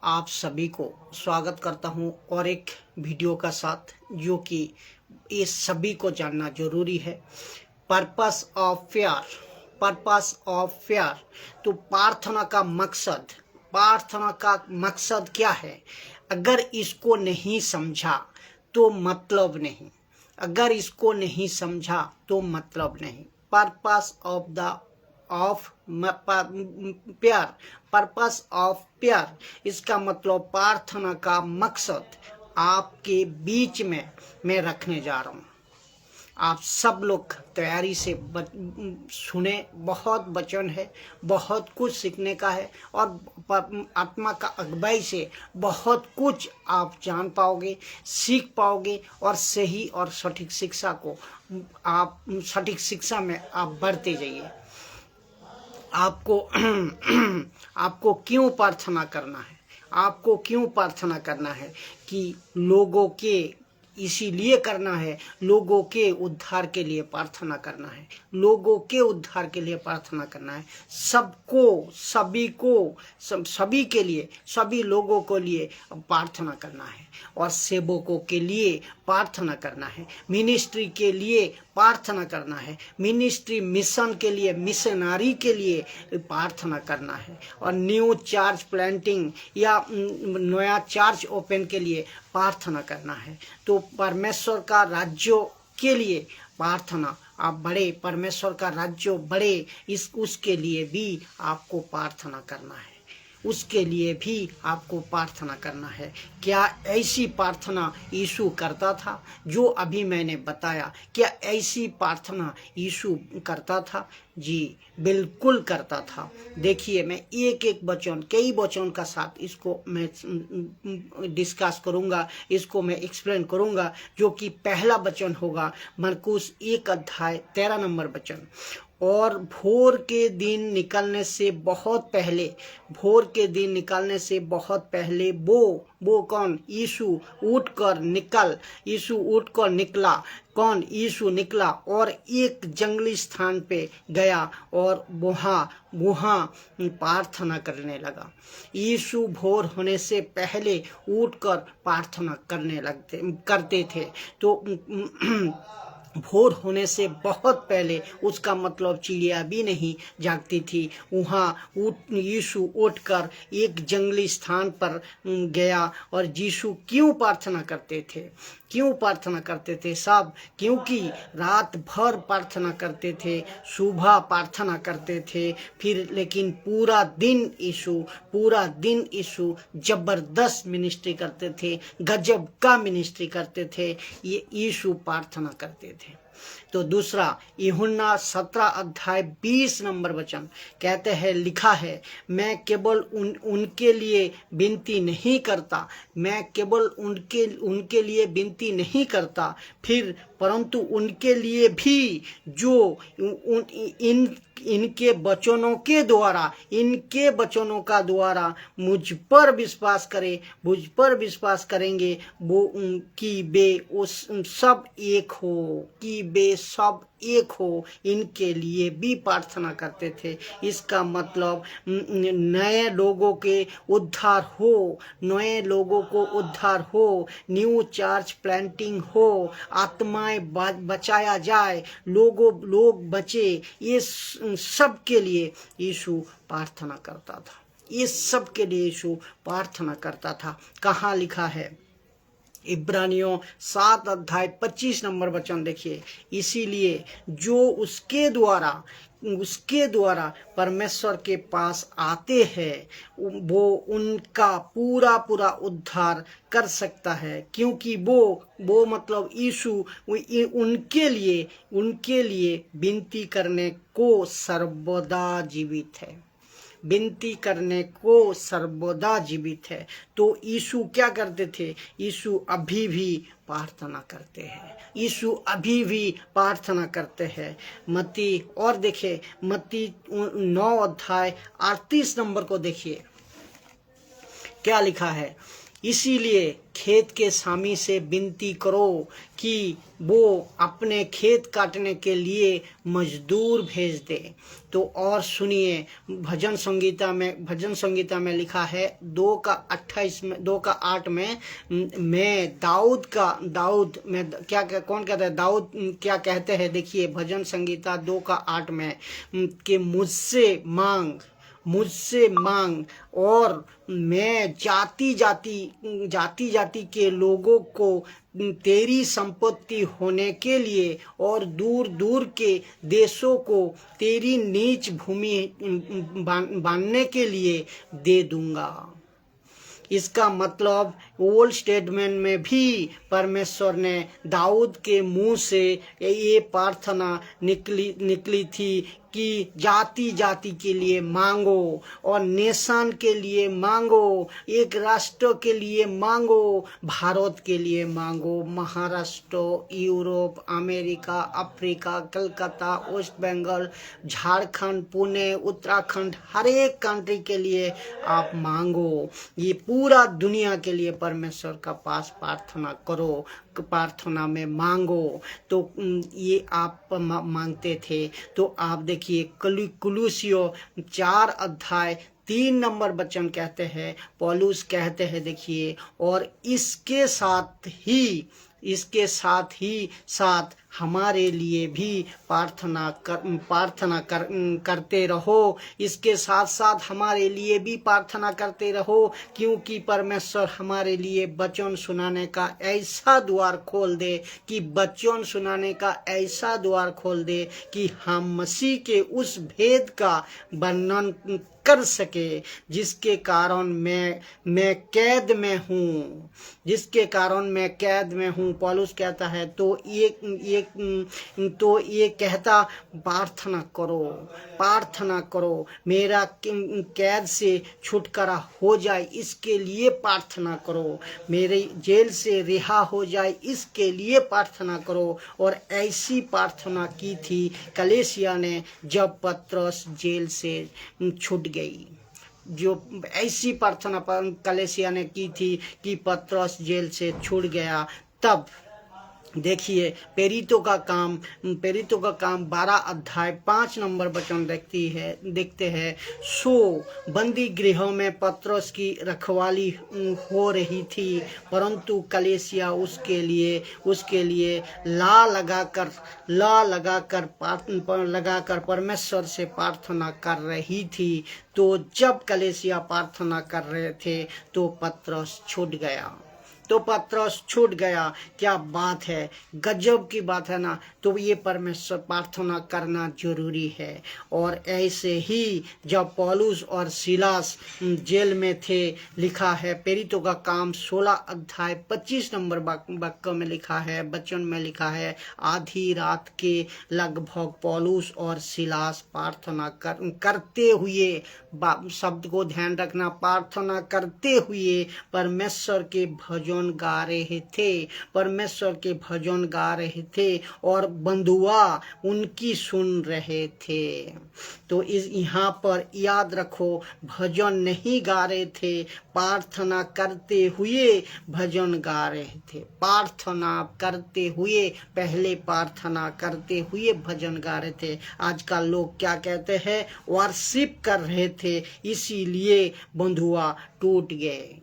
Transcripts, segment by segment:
आप सभी को स्वागत करता हूं और एक वीडियो का साथ, जो कि ये सभी को जानना जरूरी है। Purpose of prayer, purpose of prayer. तो प्रार्थना का मकसद क्या है? अगर इसको नहीं समझा तो मतलब नहीं, अगर इसको नहीं समझा तो मतलब नहीं। पर्पस ऑफ प्यार, पर्पस ऑफ प्यार, इसका मतलब प्रार्थना का मकसद आपके बीच में मैं रखने जा रहा हूँ। आप सब लोग तैयारी से सुने। बहुत वचन है, बहुत कुछ सीखने का है और आत्मा का अगुवाई से बहुत कुछ आप जान पाओगे, सीख पाओगे और सही और सटीक शिक्षा को आप सटीक शिक्षा में आप बढ़ते जाइए। आपको क्यों प्रार्थना करना है? आपको क्यों प्रार्थना करना है? कि लोगों के इसीलिए करना है, लोगों के उद्धार के लिए प्रार्थना करना है, लोगों के उद्धार के लिए प्रार्थना करना है। सबको, सभी के लिए, सभी लोगों को लिए प्रार्थना करना है और सेवकों के लिए प्रार्थना करना है, मिनिस्ट्री के लिए प्रार्थना करना है, मिनिस्ट्री मिशन के लिए, मिशनरी के लिए प्रार्थना करना है और न्यू चर्च प्लांटिंग या नया चर्च ओपन के लिए प्रार्थना करना है। तो परमेश्वर का राज्य के लिए प्रार्थना, आप बड़े, परमेश्वर का राज्य बड़े, उसके लिए भी आपको प्रार्थना करना है, उसके लिए भी आपको प्रार्थना करना है। क्या ऐसी प्रार्थना यीशु करता था जो अभी मैंने बताया? क्या ऐसी प्रार्थना यीशु करता था? जी बिल्कुल करता था। देखिए, मैं एक एक वचन, कई वचन का साथ इसको मैं डिस्कस करूंगा, इसको मैं एक्सप्लेन करूंगा। जो कि पहला वचन होगा मरकुस 1 अध्याय 13 नंबर वचन। और भोर के दिन निकलने से बहुत पहले, भोर के दिन निकलने से बहुत पहले वो कौन? यीशु उठकर निकला। कौन? यीशु निकला और एक जंगली स्थान पे गया और वहाँ प्रार्थना करने लगा। यीशु भोर होने से पहले उठकर प्रार्थना करते थे। तो भोर होने से बहुत पहले, उसका मतलब चिड़िया भी नहीं जागती थी। वहाँ यीशु उठकर एक जंगली स्थान पर गया। और यीशु क्यों प्रार्थना करते थे? क्यों प्रार्थना करते थे सब? क्योंकि रात भर प्रार्थना करते थे, सुबह प्रार्थना करते थे, फिर लेकिन पूरा दिन यीशु जबरदस्त मिनिस्ट्री करते थे, गजब का मिनिस्ट्री करते थे। ये यीशु प्रार्थना करते थे। तो दूसरा, यूहन्ना 17 अध्याय 20 नंबर वचन कहते हैं, लिखा है, मैं केवल उनके लिए विनती नहीं करता, मैं केवल उनके लिए विनती नहीं करता, फिर परंतु उनके लिए भी जो इनके वचनों का द्वारा मुझ पर विश्वास करेंगे, वो कि वे सब एक हो, इनके लिए भी प्रार्थना करते थे। इसका मतलब नए लोगों के उद्धार हो, न्यू चर्च प्लांटिंग हो, आत्माएं बचाया जाए, लोग बचे। ये सब के लिए यीशु प्रार्थना करता था। ये सब के लिए यीशु प्रार्थना करता था। कहाँ लिखा है? इब्रानियों 7 अध्याय 25 नंबर वचन देखिए, इसीलिए जो उसके द्वारा परमेश्वर के पास आते हैं वो उनका पूरा उद्धार कर सकता है, क्योंकि वो मतलब यीशु उनके लिए विनती करने को सर्वदा जीवित है, विनती करने को सर्वदा जीवित है। तो यीशु क्या करते थे? यीशु अभी भी प्रार्थना करते हैं, यीशु अभी भी प्रार्थना करते हैं। मत्ती, और देखिए मत्ती 9 अध्याय 38 नंबर को देखिए, क्या लिखा है? इसीलिए खेत के स्वामी से विनती करो कि वो अपने खेत काटने के लिए मजदूर भेज दे। तो और सुनिए, भजन संगीता में लिखा है 2:28 में, 2:8 में, मैं दाऊद में क्या कौन कहता है, दाऊद क्या कहते हैं, देखिए भजन संगीता 2:8 में कि मुझसे मांग और मैं जाति जाति के लोगों को तेरी संपत्ति होने के लिए और दूर दूर के देशों को तेरी नीच भूमि बांधने के लिए दे दूंगा। इसका मतलब ओल्ड स्टेटमेंट में भी परमेश्वर ने दाऊद के मुंह से ये प्रार्थना निकली थी कि जाति जाति के लिए मांगो और नेशन के लिए मांगो, एक राष्ट्र के लिए मांगो, भारत के लिए मांगो, Maharashtra, Europe, America, Africa, Calcutta, West Bengal, Jharkhand, Pune, Uttarakhand, हर एक कंट्री के लिए आप मांगो। ये पूरा दुनिया के लिए परमेश्वर का पास प्रार्थना करो, प्रार्थना में मांगो। तो ये आप मांगते थे। तो आप देखिए कुलुसियों 4:3 नंबर वचन कहते हैं, पौलुस कहते हैं, देखिए, और इसके साथ ही हमारे लिए भी प्रार्थना करते रहो। इसके साथ साथ हमारे लिए भी प्रार्थना करते रहो, क्योंकि परमेश्वर हमारे लिए वचन सुनाने का ऐसा द्वार खोल दे कि हम मसीह के उस भेद का वर्णन कर सके जिसके कारण मैं कैद में हूँ। पौलुस कहता है तो ये कहता प्रार्थना करो, मेरा कैद से छुटकारा हो जाए, इसके लिए प्रार्थना करो, मेरे जेल से रिहा हो जाए, इसके लिए प्रार्थना करो। और ऐसी प्रार्थना की थी कलीसिया ने जब पतरस जेल से छूट गई। जो ऐसी प्रार्थना कलीसिया ने की थी कि पतरस जेल से छूट गया। तब देखिए प्रेरितों का काम 12:5 नंबर वचन देखते हैं। सो बंदी गृहों में पतरस की रखवाली हो रही थी, परंतु कलीसिया उसके लिए ला लगाकर परमेश्वर से प्रार्थना कर रही थी। तो जब कलीसिया प्रार्थना कर रहे थे तो पतरस छूट गया। क्या बात है, गजब की बात है ना। तो ये परमेश्वर प्रार्थना करना जरूरी है। और ऐसे ही जब पौलुस और सिलास जेल में थे, लिखा है प्रेरितों का काम 16:25 नंबर वाक्य में लिखा है, वचन में लिखा है, आधी रात के लगभग पौलुस और सिलास प्रार्थना करते हुए, शब्द को ध्यान रखना, प्रार्थना करते हुए परमेश्वर के भजन गा रहे थे और बंधुआ उनकी सुन रहे थे। तो यहाँ पर याद रखो, भजन नहीं गा रहे थे, प्रार्थना करते हुए भजन गा रहे थे। पहले प्रार्थना करते हुए भजन गा रहे थे। आजकल लोग क्या कहते हैं, वर्शिप कर रहे थे, इसीलिए बंधुआ टूट गए।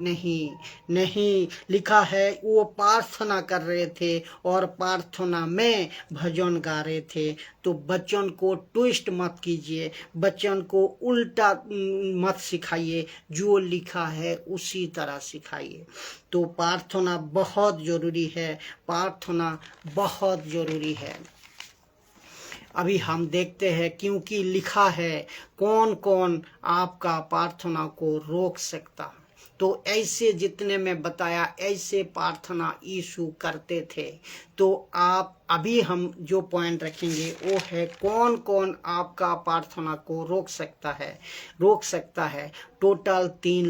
नहीं, लिखा है वो प्रार्थना कर रहे थे और प्रार्थना में भजन गा रहे थे। तो वचन को ट्विस्ट मत कीजिए, वचन को उल्टा मत सिखाइए, जो लिखा है उसी तरह सिखाइए। तो प्रार्थना बहुत जरूरी है। अभी हम देखते हैं, क्योंकि लिखा है कौन कौन आपका प्रार्थना को रोक सकता। तो ऐसे जितने में बताया, ऐसे प्रार्थना यीशु करते थे। तो आप अभी हम जो पॉइंट रखेंगे वो है कौन कौन आपका प्रार्थना को रोक सकता है। टोटल 3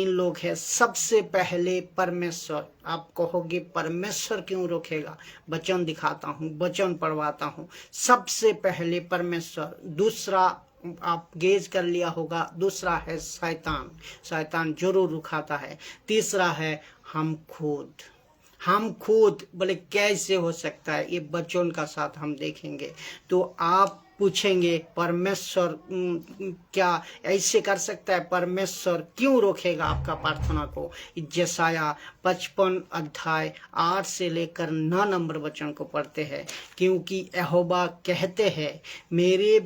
लोग है। सबसे पहले परमेश्वर। आप कहोगे परमेश्वर क्यों रोकेगा? वचन दिखाता हूँ, वचन पढ़वाता हूँ। सबसे पहले परमेश्वर, दूसरा आप गेज कर लिया होगा। दूसरा है शैतान, शैतान जरूर रुकाता है। तीसरा है हम खुद बोले कैसे हो सकता है, ये बच्चों का साथ हम देखेंगे। तो आप पूछेंगे परमेश्वर क्या ऐसे कर सकता है, परमेश्वर क्यों रोकेगा आपका प्रार्थना को। यशायाह 55 अध्याय 8 से लेकर 9 नंबर वचन को पढ़ते हैं। क्योंकि यहोवा कहते हैं मेरे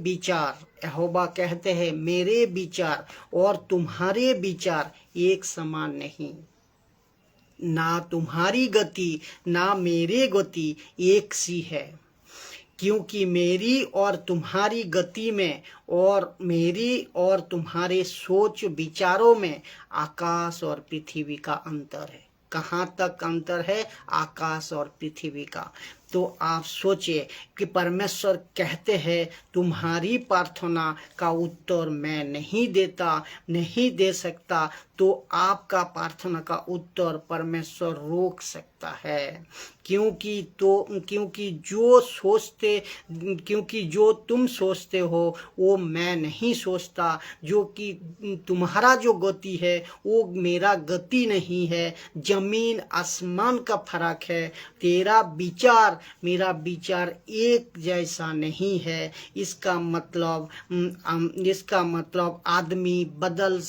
विचार और तुम्हारे विचार एक समान नहीं, ना तुम्हारी गति ना मेरे गति एक सी है। क्योंकि मेरी और तुम्हारी गति में और मेरी और तुम्हारे सोच विचारों में आकाश और पृथ्वी का अंतर है। कहाँ तक अंतर है? आकाश और पृथ्वी का। तो आप सोचिए कि परमेश्वर कहते हैं तुम्हारी प्रार्थना का उत्तर मैं नहीं दे सकता, तो आपका प्रार्थना का उत्तर परमेश्वर रोक सकता है। क्योंकि जो तुम सोचते हो वो मैं नहीं सोचता, जो कि तुम्हारा जो गति है वो मेरा गति नहीं है। जमीन आसमान का फर्क है। तेरा विचार मेरा विचार एक जैसा नहीं है। इसका मतलब आदमी बदल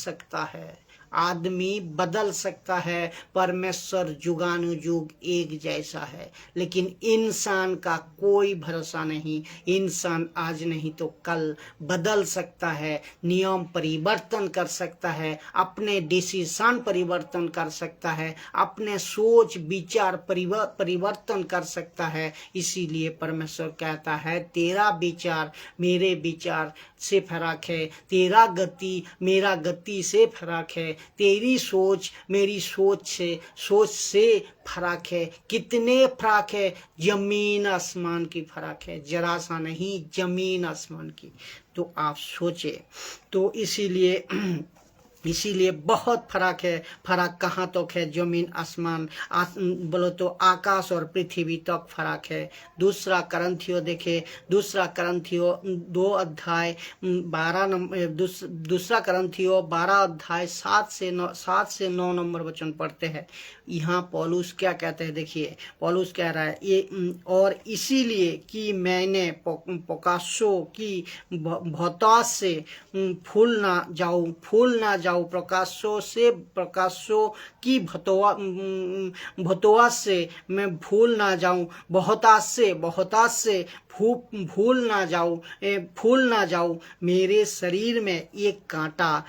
सकता है, परमेश्वर जुगानुजुग एक जैसा है। लेकिन इंसान का कोई भरोसा नहीं। इंसान आज नहीं तो कल बदल सकता है, नियम परिवर्तन कर सकता है, अपने डिसीजन परिवर्तन कर सकता है, अपने सोच विचार परिवर्तन कर सकता है। इसीलिए परमेश्वर कहता है तेरा विचार मेरे विचार से फर्क है, तेरा गति मेरा गति से फर्क है, तेरी सोच मेरी सोच से फर्क है। कितने फर्क है? जमीन आसमान की फर्क है, जरा सा नहीं, जमीन आसमान की। तो आप सोचे। तो इसीलिए बहुत फर्क है। फर्क कहाँ तक है? जमीन आसमान बोलो तो आकाश और पृथ्वी तक फर्क है। दूसरा करंथियो देखे, दूसरा करंथियो 2 अध्याय 12 नंबर, दूसरा करंथियो 12 अध्याय 7 से 9 नंबर वचन पढ़ते हैं। यहाँ पौलुस क्या कहते हैं? देखिए पौलुस कह रहा है ये, और इसीलिए कि मैंने प्रकाशों की भौताश से फूल ना जाऊं, प्रकाशों की भतोआ से मैं भूल ना जाऊं, बहुताश से फूल ना जाऊं। मेरे शरीर में एक कांटा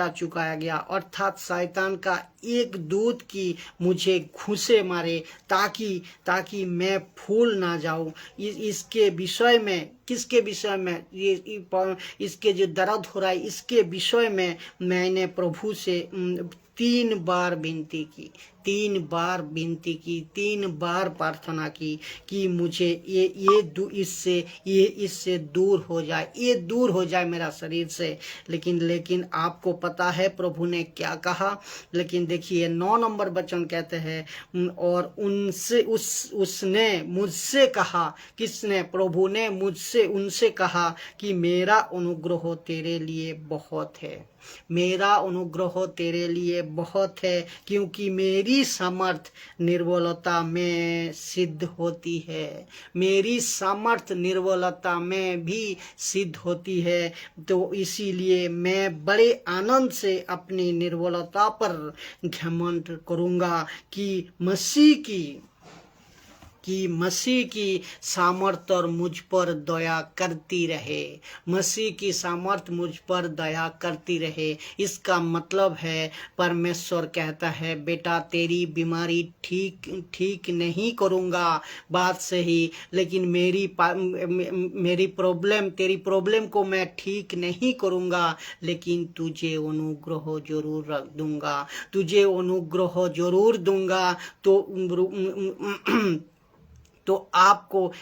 चुकाया गया, अर्थात शैतान का एक दूत की मुझे घूंसे मारे, ताकि मैं फूल ना जाऊं। इसके विषय में, किसके विषय में? इसके जो दर्द हो रहा है इसके विषय में मैंने प्रभु से 3 बार विनती की, 3 बार प्रार्थना की कि मुझे इससे दूर हो जाए मेरा शरीर से। लेकिन आपको पता है प्रभु ने क्या कहा? लेकिन देखिए 9 नंबर वचन कहते हैं, और उसने मुझसे कहा, किसने? प्रभु ने उनसे कहा कि मेरा अनुग्रह तेरे लिए बहुत है, क्योंकि मेरी सामर्थ निर्बलता में सिद्ध होती है। मेरी सामर्थ निर्बलता में भी सिद्ध होती है। तो इसीलिए मैं बड़े आनंद से अपनी निर्बलता पर घमंड करूंगा कि मसीह की सामर्थ और मुझ पर दया करती रहे। इसका मतलब है परमेश्वर कहता है बेटा तेरी बीमारी ठीक नहीं करूँगा, बात सही, लेकिन तेरी प्रॉब्लम को मैं ठीक नहीं करूँगा, लेकिन तुझे अनुग्रह जरूर दूंगा। तो आपको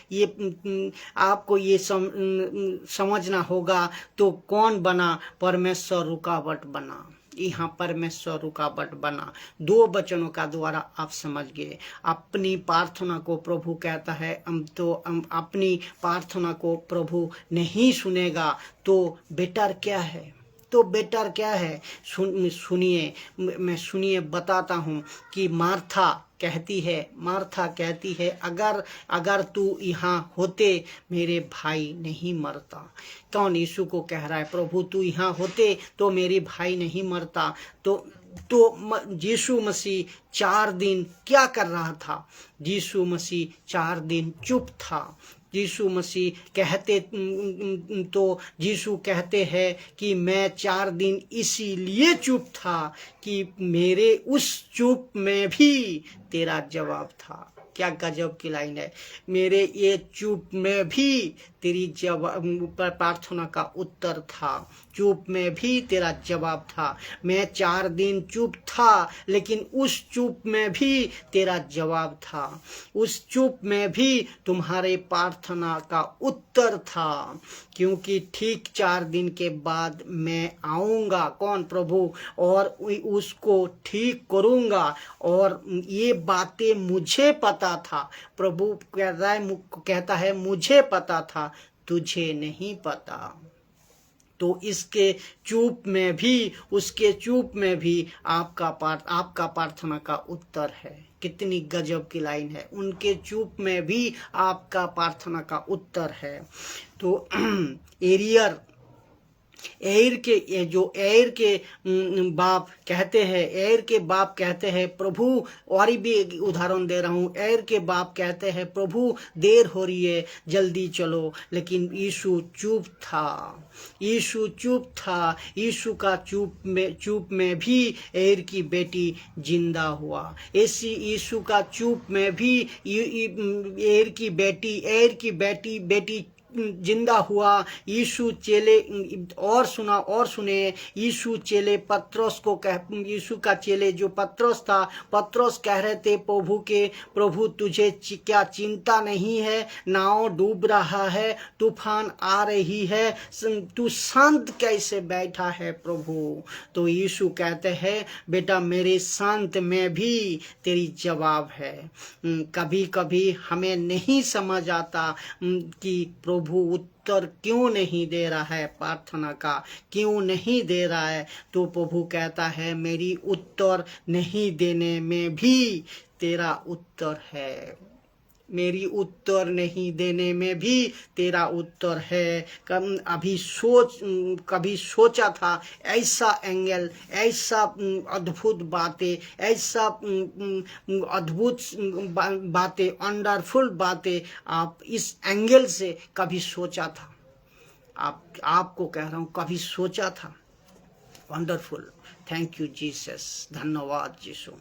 ये समझना होगा। तो कौन बना? परमेश्वर रुकावट बना। यहाँ परमेश्वर रुकावट बना। 2 वचनों का द्वारा आप समझ गए। अपनी प्रार्थना को प्रभु कहता है अपनी प्रार्थना को प्रभु नहीं सुनेगा तो बेटर क्या है? तो बेटर क्या है? सुनिए बताता हूँ कि मार्था कहती है अगर तू यहाँ होते मेरे भाई नहीं मरता। कौन यीशु को कह रहा है? प्रभु तू यहाँ होते तो मेरे भाई नहीं मरता। तो यीशु मसीह 4 दिन क्या कर रहा था? यीशु मसीह 4 दिन चुप था। यीशु मसीह कहते हैं कि मैं 4 दिन इसीलिए चुप था कि मेरे उस चुप में भी तेरा जवाब था। क्या गजब की लाइन है! मेरे ये चुप में भी तेरी प्रार्थना का उत्तर था, चुप में भी तेरा जवाब था। मैं 4 दिन चुप था लेकिन उस चुप में भी तेरा जवाब था, उस चुप में भी तुम्हारे प्रार्थना का उत्तर था, क्योंकि ठीक 4 दिन के बाद मैं आऊँगा। कौन? प्रभु। और उसको ठीक करूँगा। और ये बातें मुझे पता था। प्रभु कहता है मुझे पता था, तुझे नहीं पता। तो इसके चुप में भी, उसके चुप में भी आपका प्रार्थना का उत्तर है। कितनी गजब की लाइन है! उनके चुप में भी आपका प्रार्थना का उत्तर है। तो एर के बाप कहते हैं प्रभु, और भी उदाहरण दे रहा हूँ। एर के बाप कहते हैं प्रभु देर हो रही है, जल्दी चलो। लेकिन यीशु चुप था। यीशु का चुप में भी एर की बेटी जिंदा हुआ। यीशु का चुप में भी एर की बेटी जिंदा हुआ। यीशु चेले और सुने यीशु का चेले जो पतरस था, पतरस कह रहे थे प्रभु तुझे क्या चिंता नहीं है? नाव डूब रहा है, तूफान आ रही है, तू शांत कैसे बैठा है प्रभु? तो यीशु कहते हैं बेटा मेरे शांत में भी तेरी जवाब है। कभी कभी हमें नहीं समझ आता कि प्रभु उत्तर क्यों नहीं दे रहा है, प्रार्थना का क्यों नहीं दे रहा है। तो प्रभु कहता है मेरी उत्तर नहीं देने में भी तेरा उत्तर है। मेरी उत्तर नहीं देने में भी तेरा उत्तर है। कभी सोचा था ऐसा एंगल, ऐसा अद्भुत बातें, वंडरफुल बातें आप इस एंगल से कभी सोचा था? आपको कह रहा हूँ कभी सोचा था? वंडरफुल। थैंक यू जीसस, धन्यवाद यीशु।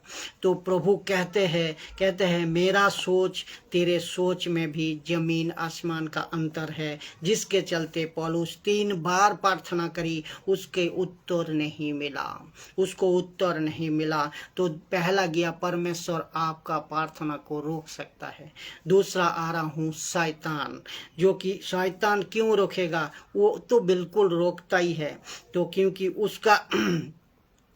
तो प्रभु कहते हैं मेरा सोच तेरे सोच में भी जमीन आसमान का अंतर है। जिसके चलते पौलुस 3 बार प्रार्थना करी, उसको उत्तर नहीं मिला। तो पहला गया परमेश्वर आपका प्रार्थना को रोक सकता है। दूसरा आ रहा हूँ शैतान, जो कि शैतान क्यों रोकेगा? वो तो बिल्कुल रोकता ही है। तो क्योंकि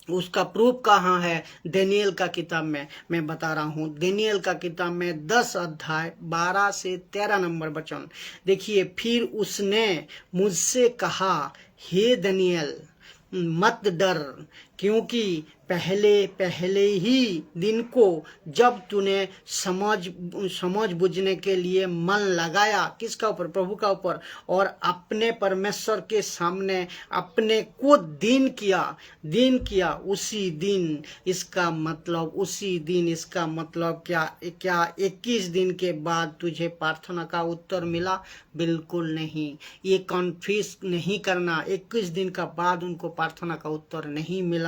उसका प्रूफ कहाँ है? दानियेल का किताब में मैं बता रहा हूँ। दानियेल का किताब में 10 अध्याय 12 से 13 नंबर वचन देखिए। फिर उसने मुझसे कहा, हे दानियेल मत डर, क्योंकि पहले ही दिन को जब तूने समझ बुझने के लिए मन लगाया, किसका ऊपर? प्रभु का ऊपर, और अपने परमेश्वर के सामने अपने को दीन किया, उसी दिन इसका मतलब क्या 21 दिन के बाद तुझे प्रार्थना का उत्तर मिला? बिल्कुल नहीं। ये कन्फ्यूज नहीं करना, 21 दिन का बाद उनको प्रार्थना का उत्तर नहीं मिला।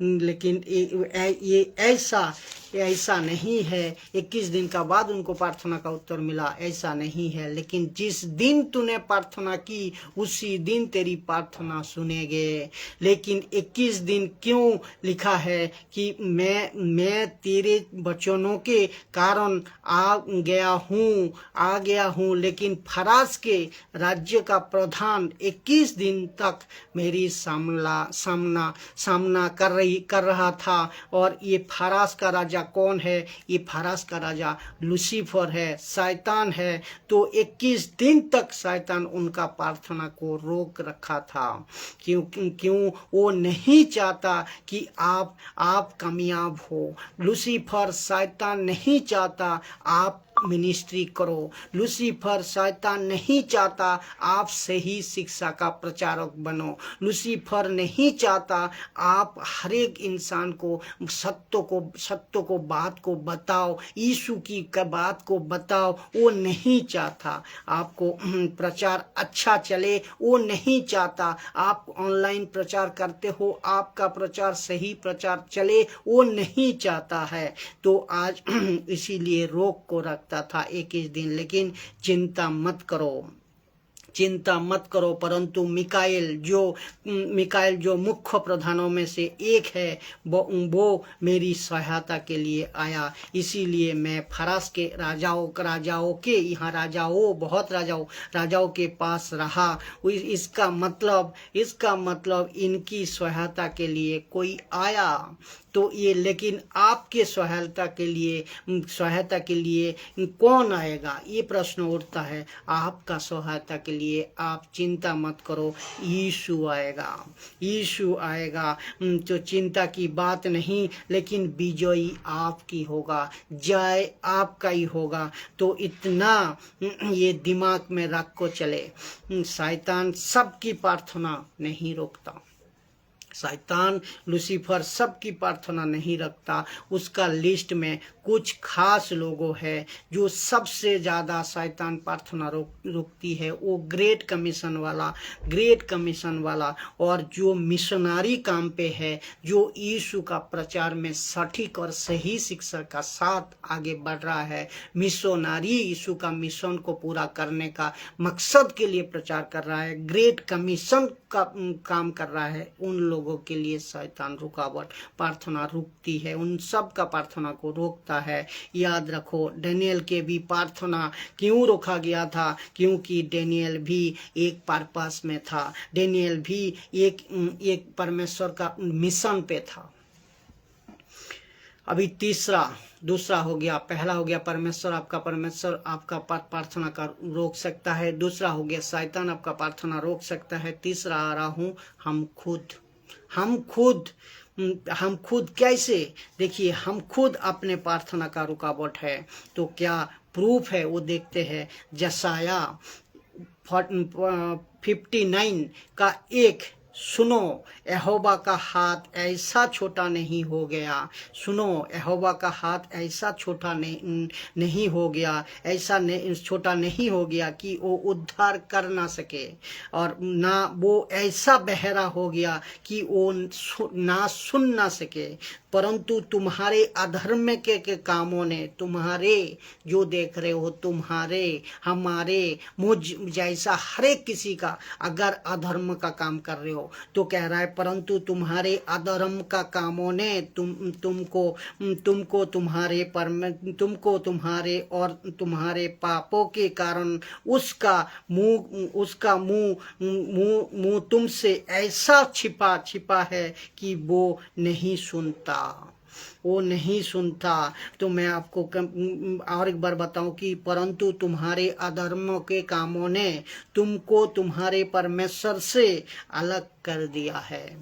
लेकिन ये ऐसा नहीं है 21 दिन का बाद उनको प्रार्थना का उत्तर मिला, ऐसा नहीं है। लेकिन जिस दिन तूने प्रार्थना की उसी दिन तेरी प्रार्थना सुनेंगे। लेकिन 21 दिन क्यों लिखा है? कि मैं तेरे वचनों के कारण आ गया हूँ। लेकिन फरास के राज्य का प्रधान 21 दिन तक मेरी सामना प्रार्थना कर रहा था। और ये फारस का राजा कौन है? ये फारस का राजा लूसीफर है, शैतान है। तो 21 दिन तक शैतान उनका प्रार्थना को रोक रखा था। क्यों? वो नहीं चाहता कि आप कामयाब हो। लूसीफर शैतान नहीं चाहता आप मिनिस्ट्री करो। लूसीफर शैतान नहीं चाहता आप सही शिक्षा का प्रचारक बनो। लूसीफर नहीं चाहता आप हर एक इंसान को सत्य को बात को बताओ, यीशु की बात को बताओ। वो नहीं चाहता आपको प्रचार अच्छा चले, वो नहीं चाहता आप ऑनलाइन प्रचार करते हो आपका प्रचार सही प्रचार चले, वो नहीं चाहता है। तो आज इसीलिए रोक को रखता था 21 दिन। लेकिन चिंता मत करो, परंतु मिकाएल जो मुख्य प्रधानों में से एक है, वो मेरी सहायता के लिए आया। इसीलिए मैं फारस के राजाओं के यहाँ बहुत राजाओं के पास रहा। इसका मतलब इनकी सहायता के लिए कोई आया। तो ये लेकिन आपके सहायता के लिए कौन आएगा? ये प्रश्न उठता है। आपका सहायता के लिए आप चिंता मत करो, यीशु आएगा। तो चिंता की बात नहीं, लेकिन विजयी आपकी होगा, जय आपका ही होगा। तो इतना ये दिमाग में रख को चले। शैतान सबकी प्रार्थना नहीं रोकता। शैतान लूसीफर सबकी प्रार्थना नहीं रखता। उसका लिस्ट में कुछ खास लोगों है जो सबसे ज़्यादा शैतान प्रार्थना रोकती है। वो ग्रेट कमीशन वाला और जो मिशनरी काम पे है, जो यीशु का प्रचार में सटीक और सही शिक्षा का साथ आगे बढ़ रहा है, मिशनरी यीशु का मिशन को पूरा करने का मकसद के लिए प्रचार कर रहा है, ग्रेट कमीशन का काम कर रहा है, उन लोगों के लिए शैतान रुकावट प्रार्थना रुकती है, उन सब का प्रार्थना को रोकता है। याद रखो, डेनियल के भी प्रार्थना क्यों रोका गया था? क्योंकि डेनियल भी एक पर्पस में था, डेनियल भी एक परमेश्वर का मिशन पे था। अभी दूसरा हो गया। पहला हो गया परमेश्वर आपका प्रार्थना का रोक सकता है। दूसरा हो गया शैतान आपका प्रार्थना रोक सकता है। तीसरा आ रहा हूँ हम खुद कैसे? देखिए, हम खुद अपने प्रार्थना का रुकावट है। तो क्या प्रूफ है वो देखते हैं। यशाया 59 का 1 सुनो, यहोवा का हाथ ऐसा छोटा नहीं हो गया। सुनो, यहोवा का हाथ ऐसा छोटा नहीं हो गया, ऐसा छोटा नहीं हो गया कि वो उद्धार कर ना सके, और ना वो ऐसा बहरा हो गया कि वो ना सुन ना सके। परंतु तुम्हारे अधर्म के कामों ने, तुम्हारे जो देख रहे हो, तुम्हारे हमारे मुझ जैसा हर एक किसी का अगर अधर्म का काम कर रहे हो, तो कह रहा है परंतु तुम्हारे अधर्म का कामों ने तुमको तुम्हारे और तुम्हारे पापों के कारण उसका मुंह तुमसे ऐसा छिपा है कि वो नहीं सुनता। तो मैं आपको और एक बार बताऊं कि परंतु तुम्हारे अधर्मों के कामों ने तुमको तुम्हारे परमेश्वर से अलग कर दिया है,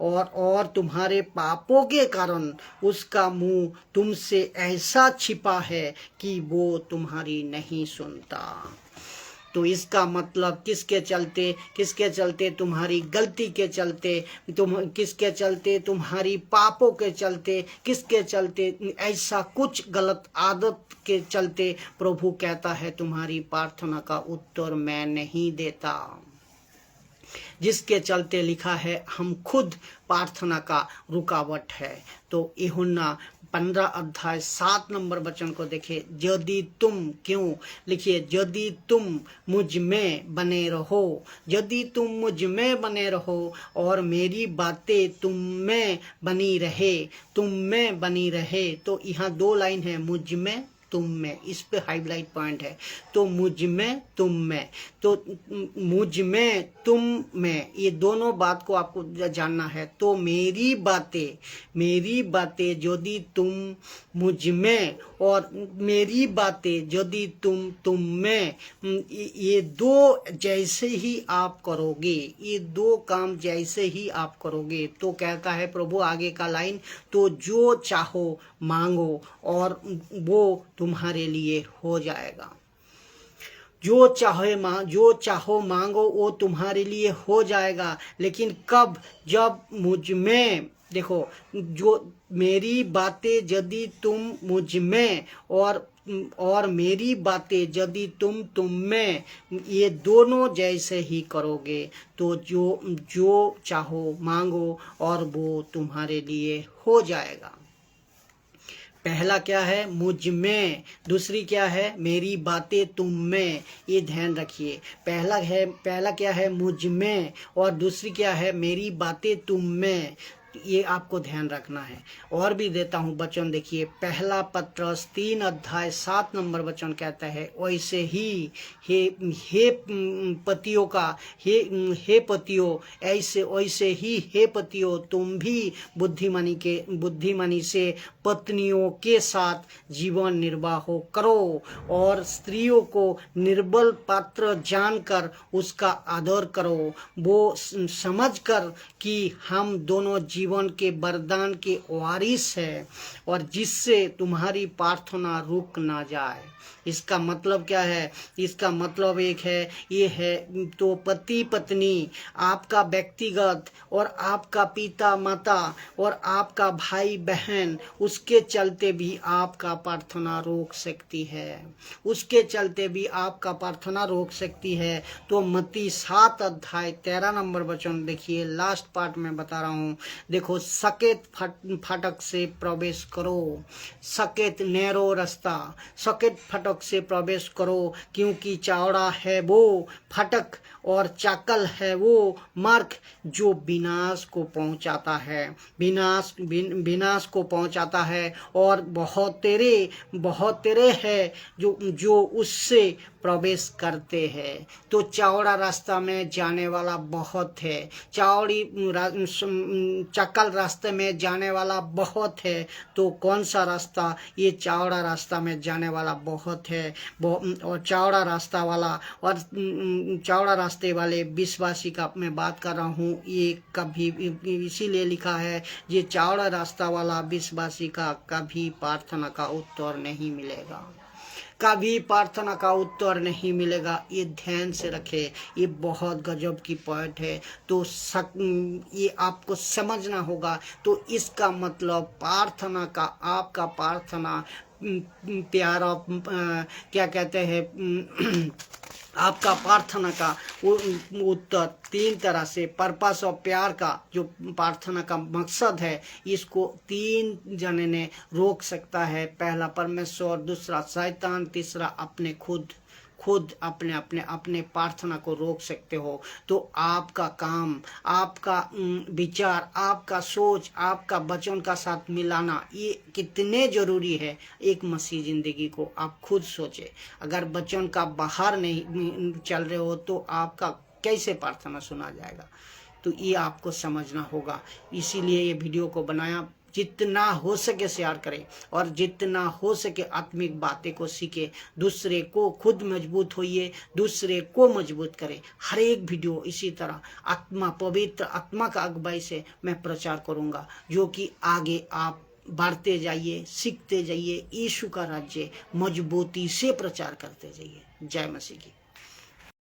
और तुम्हारे पापों के कारण उसका मुंह तुमसे ऐसा छिपा है कि वो तुम्हारी नहीं सुनता। तो इसका मतलब किसके चलते? तुम्हारी गलती के चलते, किसके चलते? तुम्हारी पापों के चलते, किसके चलते? ऐसा कुछ गलत आदत के चलते प्रभु कहता है तुम्हारी प्रार्थना का उत्तर मैं नहीं देता। जिसके चलते लिखा है हम खुद प्रार्थना का रुकावट है। तो यूहन्ना 15 अध्याय 7 नंबर वचन को देखिए। यदि तुम, क्यों लिखिए, यदि तुम मुझ में बने रहो और मेरी बातें तुम में बनी रहे। तो यहाँ 2 लाइन है, मुझ में तुम में, इस पे हाईलाइट पॉइंट है। तो मुझ में तुम में, तो मुझ में, तुम में, ये दोनों बात को आपको जानना है। तो मेरी बातें यदि तुम मुझ में और मेरी बातें यदि तुम में, ये दो जैसे ही आप करोगे, ये दो काम जैसे ही आप करोगे, तो कहता है प्रभु आगे का लाइन, तो जो चाहो मांगो और वो तुम्हारे लिए हो जाएगा। जो चाहो मांगो वो तुम्हारे लिए हो जाएगा। लेकिन कब? जब मुझ में, देखो, जो मेरी बातें यदि तुम मुझ में और मेरी बातें यदि तुम में, ये दोनों जैसे ही करोगे, तो जो चाहो मांगो और वो तुम्हारे लिए हो जाएगा। पहला क्या है? मुझ में। दूसरी क्या है? मेरी बातें तुम में। ये ध्यान रखिए। पहला क्या है? मुझ में, और दूसरी क्या है? मेरी बातें तुम में। ये आपको ध्यान रखना है। और भी देता हूँ वचन, देखिए, पहला पत्रस 3 अध्याय 7 नंबर वचन कहता है, वैसे ही हे पतियों का, हे पतियों, ऐसे वैसे ही हे पतियों, तुम भी बुद्धिमानी से पत्नियों के साथ जीवन निर्वाह करो, और स्त्रियों को निर्बल पात्र जानकर उसका आदर करो, वो समझकर कि हम दोनों जीवन के वरदान के वारिस है, और जिससे तुम्हारी प्रार्थना रुक ना जाए। इसका मतलब क्या है? इसका मतलब एक है, ये है, तो पति पत्नी, आपका व्यक्तिगत और आपका पिता माता और आपका भाई बहन, उसके चलते भी आपका प्रार्थना रोक सकती है, उसके चलते भी आपका प्रार्थना रोक सकती है। तो मत्ती 7 अध्याय 13 नंबर वचन देखिए, लास्ट पार्ट में बता रहा हूँ। देखो, सकेत फाटक से प्रवेश करो, सकेत नैरो रास्ता, सकेत फाटक से प्रवेश करो, क्योंकि चौड़ा है वो फाटक और चाकल है वो मार्ग जो विनाश को पहुंचाता है, विनाश को पहुंचाता है, और बहुत तेरे है जो उससे प्रवेश करते हैं। तो चौड़ा रास्ता में जाने वाला बहुत है, चक्कल रास्ते में जाने वाला बहुत है। तो कौन सा रास्ता? ये चौड़ा रास्ता में जाने वाला बहुत है, और चौड़ा रास्ता वाला, और चौड़ा रास्ते वाले विश्वासी का मैं बात कर रहा हूँ। ये कभी इसीलिए लिखा है, ये चौड़ा रास्ता वाला विश्वासी का कभी प्रार्थना का उत्तर नहीं मिलेगा, कभी प्रार्थना का उत्तर नहीं मिलेगा। ये ध्यान से रखे, ये बहुत गजब की पॉइंट है। तो ये आपको समझना होगा। तो इसका मतलब प्रार्थना का, आपका प्रार्थना प्यारा, क्या कहते हैं, आपका प्रार्थना का उत्तर 3 तरह से, पर्पस और प्यार का जो प्रार्थना का मकसद है, इसको 3 जने ने रोक सकता है। पहला परमेश्वर, दूसरा शैतान, तीसरा अपने खुद अपने प्रार्थना को रोक सकते हो। तो आपका काम, आपका विचार, आपका सोच, आपका वचन का साथ मिलाना, ये कितने जरूरी है एक मसीह जिंदगी को। आप खुद सोचे, अगर वचन का बाहर नहीं चल रहे हो तो आपका कैसे प्रार्थना सुना जाएगा? तो ये आपको समझना होगा। इसीलिए ये वीडियो को बनाया। जितना हो सके शेयर करें, और जितना हो सके आत्मिक बातें को सीखे, दूसरे को, खुद मजबूत होइए, दूसरे को मजबूत करें। हर एक वीडियो इसी तरह पवित्र आत्मा का अगुवाई से मैं प्रचार करूंगा, जो कि आगे आप बढ़ते जाइए, सीखते जाइए, यीशु का राज्य मजबूती से प्रचार करते जाइए। जय मसीह की।